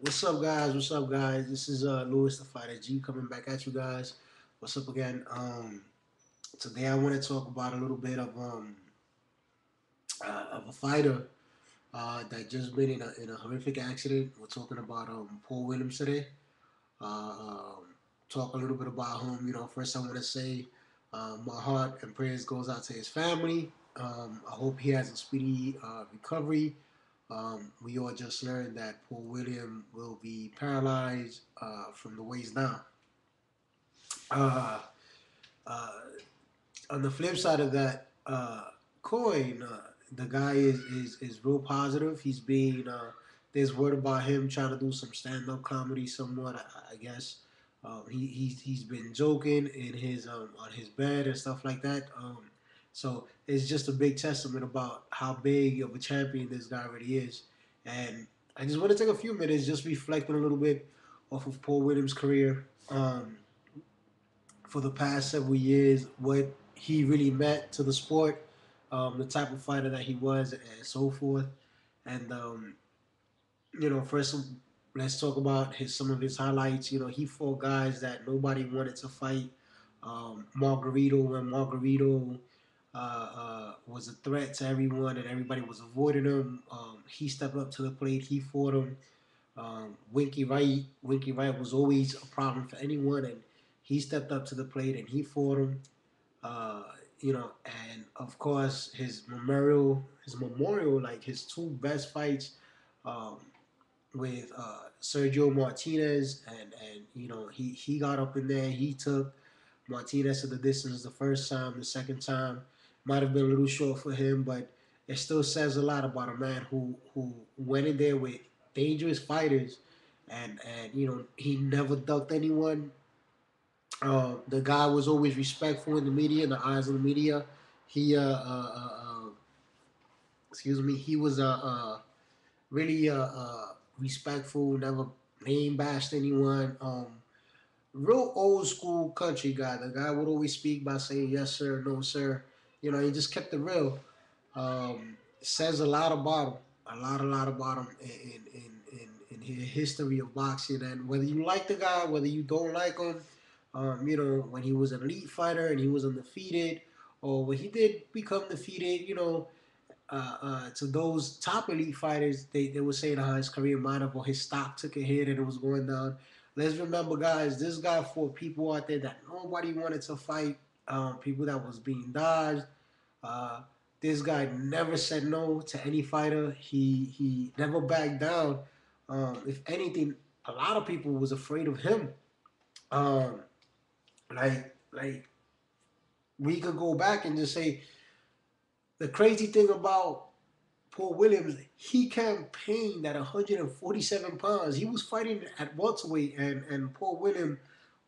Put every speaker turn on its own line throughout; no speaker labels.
What's up, guys? What's up, guys? This is Louis the Fighter G coming back at you guys. What's up again? Today I want to talk about a little bit of a fighter that just been in a horrific accident. We're talking about Paul Williams today. Talk a little bit about him. First I want to say my heart and prayers goes out to his family. I hope he has a speedy recovery. We all just learned that Paul William will be paralyzed from the waist down. Uh, uh, on the flip side of that coin, the guy is real positive. He's being there's word about him trying to do some stand up comedy somewhat. I guess he's been joking in his on his bed and stuff like that. So it's just a big testament about how big of a champion this guy really is. And I just want to take a few minutes just reflecting a little bit off of Paul Williams' career. For the past several years, what he really meant to the sport, the type of fighter that he was, and so forth. And first let's talk about some of his highlights. He fought guys that nobody wanted to fight. Margarito, when Margarito was a threat to everyone and everybody was avoiding him, he stepped up to the plate. He fought him. Winky Wright was always a problem for anyone, and he stepped up to the plate and he fought him. Uh, and of course his memorial, like his two best fights um, with Sergio Martinez, and he got up in there. He took Martinez to the distance the first time. The second time might have been a little short for him, but it still says a lot about a man who went in there with dangerous fighters, and he never ducked anyone. The guy was always respectful in the media, in the eyes of the media. He excuse me, he was really respectful, never name bashed anyone. Real old school country guy. The guy would always speak by saying yes sir, no sir. He just kept it real. Says a lot about him, a lot about him in his history of boxing. And whether you like the guy, whether you don't like him, when he was an elite fighter and he was undefeated, or when he did become defeated, to those top elite fighters, they were saying how his career might have, or his stock took a hit and it was going down. Let's remember, guys, this guy fought people out there that nobody wanted to fight, people that was being dodged. Uh, this guy never said no to any fighter. He never backed down. If anything, a lot of people was afraid of him. Um, like we could go back and just say the crazy thing about Paul Williams, he campaigned at 147 pounds. He was fighting at welterweight, and Paul Williams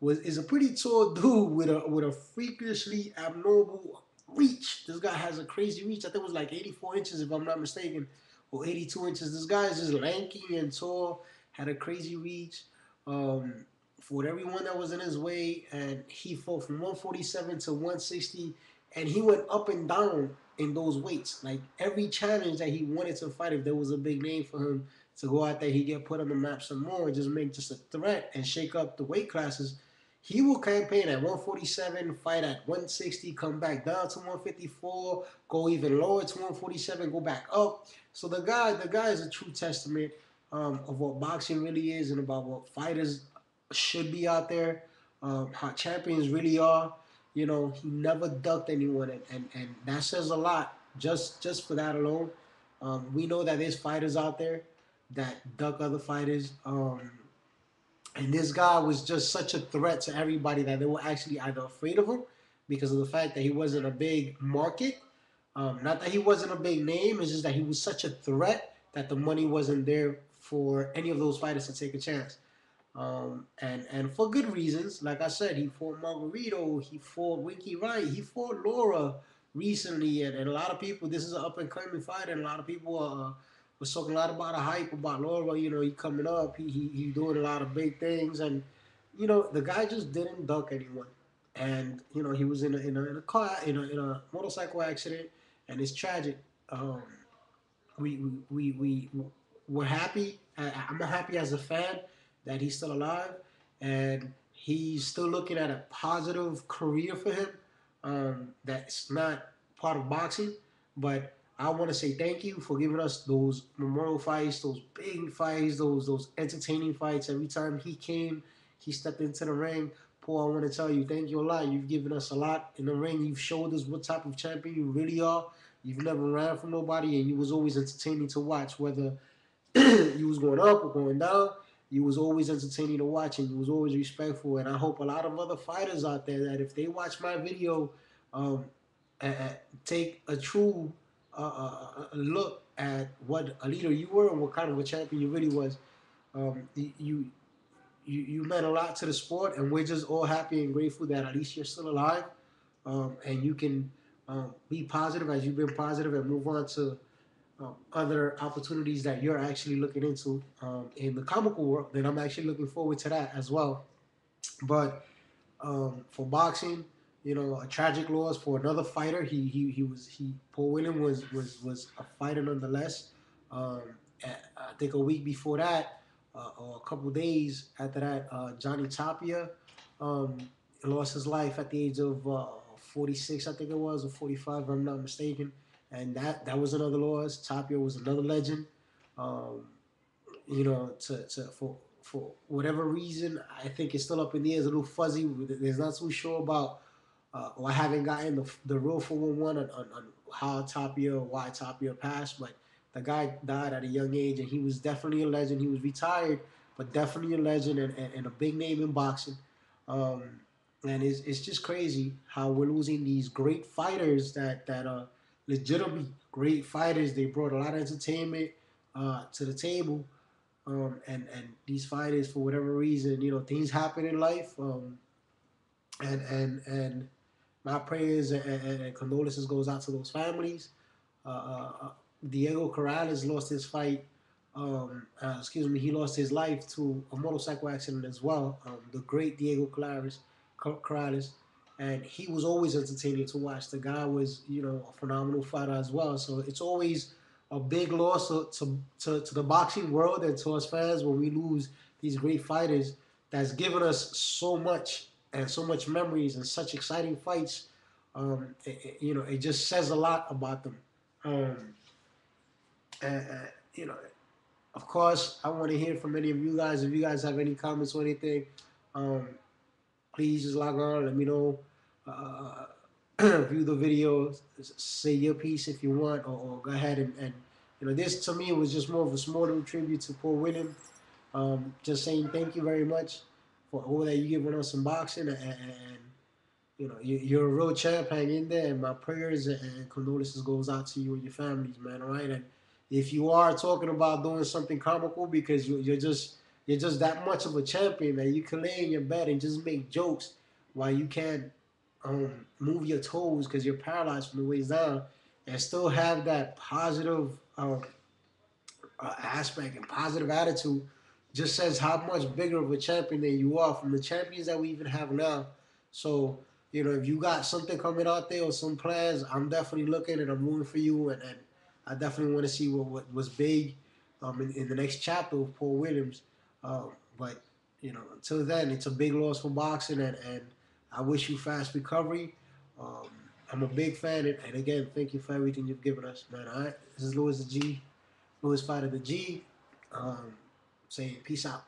is a pretty tall dude with a freakishly abnormal reach. This guy has a crazy reach. I think it was like 84 inches, if I'm not mistaken, or 82 inches. This guy is just lanky and tall, had a crazy reach. Fought everyone that was in his way, and he fought from 147 to 160, and he went up and down in those weights. Like every challenge that he wanted to fight, if there was a big name for him to go out there, he get put on the map some more, just make just a threat and shake up the weight classes. He will campaign at 147, fight at 160, come back down to 154, go even lower to 147, go back up. So the guy is a true testament of what boxing really is and about what fighters should be out there, how champions really are. He never ducked anyone, and that says a lot just for that alone. We know that there's fighters out there that duck other fighters, and this guy was just such a threat to everybody that they were actually either afraid of him because of the fact that he wasn't a big market. Not that he wasn't a big name, it's just that he was such a threat that the money wasn't there for any of those fighters to take a chance. And for good reasons. Like I said, he fought Margarito, he fought Winky Wright, he fought Laura recently, and a lot of people. This is an up and coming fighter, and a lot of people was talking a lot about the hype about Laura. He coming up, he doing a lot of big things, and the guy just didn't duck anyone, and he was in a car in a motorcycle accident, and it's tragic. We we're happy. I'm happy as a fan that he's still alive and he's still looking at a positive career for him. That's not part of boxing, but I want to say thank you for giving us those memorial fights, those big fights, those entertaining fights. Every time he came, he stepped into the ring. Paul, I want to tell you, thank you a lot. You've given us a lot in the ring. You've showed us what type of champion you really are. You've never ran from nobody, and you was always entertaining to watch. Whether you was going up or going down, you was always entertaining to watch, and you was always respectful. And I hope a lot of other fighters out there that if they watch my video, um, take a true look at what a leader you were and what kind of a champion you really was. You meant a lot to the sport, and we're just all happy and grateful that at least you're still alive, and you can be positive as you've been positive and move on to other opportunities that you're actually looking into in the comical world. And I'm actually looking forward to that as well. But for boxing, a tragic loss for another fighter. He Paul William was a fighter nonetheless. Um, I think a week before that, or a couple days after that, Johnny Tapia um, lost his life at the age of 46, I think it was, or 45, if I'm not mistaken. And that was another loss. Tapia was another legend. Um, for whatever reason, I think it's still up in the air. It's a little fuzzy. There's not too sure about, or I haven't gotten the real 411 on how Tapia or why Tapia passed. But the guy died at a young age, and he was definitely a legend. He was retired, but definitely a legend and a big name in boxing. Um, and it's just crazy how we're losing these great fighters that are legitimately great fighters. They brought a lot of entertainment to the table, and these fighters, for whatever reason, things happen in life, and my prayers and condolences goes out to those families. Diego Corrales lost his fight. Excuse me, he lost his life to a motorcycle accident as well. The great Diego Corrales, and he was always entertaining to watch. The guy was, a phenomenal fighter as well. So it's always a big loss to the boxing world and to us fans when we lose these great fighters that's given us so much and so much memories and such exciting fights. It just says a lot about them. Um, and, of course, I want to hear from any of you guys. If you guys have any comments or anything, um, please just log on. Let me know. Uh, view the video. Say your piece if you want, or go ahead and this to me was just more of a small little tribute to Paul William. Just saying thank you very much for all that you giving us in boxing, and you're a real champ. Hang in there, and my prayers and condolences goes out to you and your families, man. All right, and if you are talking about doing something comical because you're just that much of a champion that you can lay in your bed and just make jokes while you can't move your toes because you're paralyzed from the waist down, and still have that positive aspect and positive attitude, just says how much bigger of a champion that you are from the champions that we even have now. So, if you got something coming out there or some plans, I'm definitely looking and I'm rooting for you. And I definitely want to see what was big in the next chapter of Paul Williams. But, until then, it's a big loss for boxing. And I wish you fast recovery. Um, I'm a big fan. And again, thank you for everything you've given us, man. All right. This is Louis the G. Louis Fighter the G. Saying peace out.